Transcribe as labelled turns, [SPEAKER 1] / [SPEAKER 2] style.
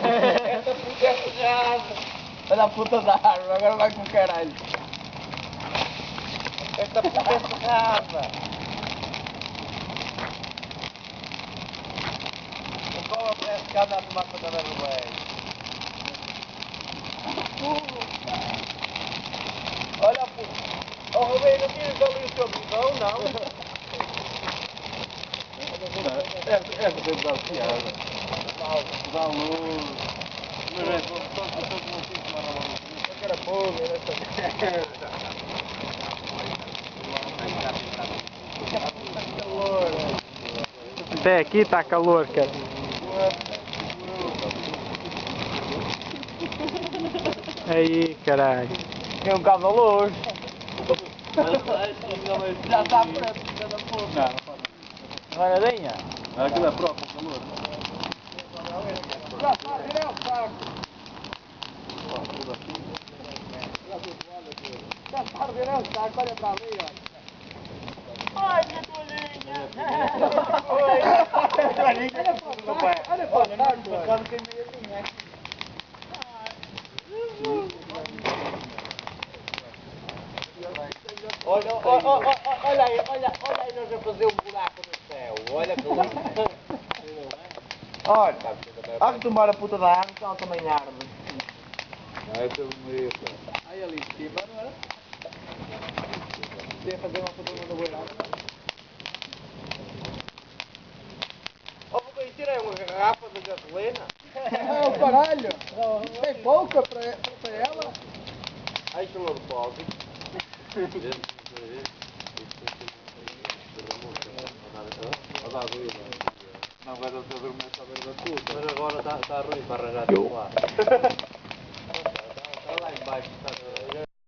[SPEAKER 1] Esta puta é ferrada.
[SPEAKER 2] Olha a puta da árvore, agora vai com o caralho.
[SPEAKER 1] Esta puta é ferrada. O pau parece que anda a tomar conta da Noruega. Olha a puta. Oh, Rubem, não tiras ali o teu bidão, não?
[SPEAKER 2] É poder dar piada. Dá luz. Mas é só que não tinha que mandar uma luz.
[SPEAKER 1] Eu quero fogo,
[SPEAKER 3] Até aqui está calor, cara. Aí, caralho.
[SPEAKER 2] Tem um cabo de luz. Já está preto, cada pouco. Não, não pode.
[SPEAKER 1] Vai, Adinha.
[SPEAKER 2] Aquilo é próprio, calor.
[SPEAKER 1] Já está, virei o saco. Já está, virei o saco, olha para ali, olha. Ai, minha toalhinha! Olha para o saco, olha.
[SPEAKER 2] Tem meia linha.
[SPEAKER 1] Olha aí nós a fazer um buraco no céu. Olha que lindo.
[SPEAKER 2] Olha, há de tomar a puta da árvore que ela também arde.
[SPEAKER 1] Não, esse é o meio.
[SPEAKER 2] Aí ali em cima, não é? Podia fazer uma foto da boa.
[SPEAKER 1] Oh, Rubem, tirei uma garrafa de gasolina.
[SPEAKER 2] É o caralho! Tem pouca para ela?
[SPEAKER 1] Aí que não depósito.
[SPEAKER 2] Não vai dar para dormir só ver da puta.
[SPEAKER 1] Mas agora está ruim para arranjar de lá. Está lá embaixo, está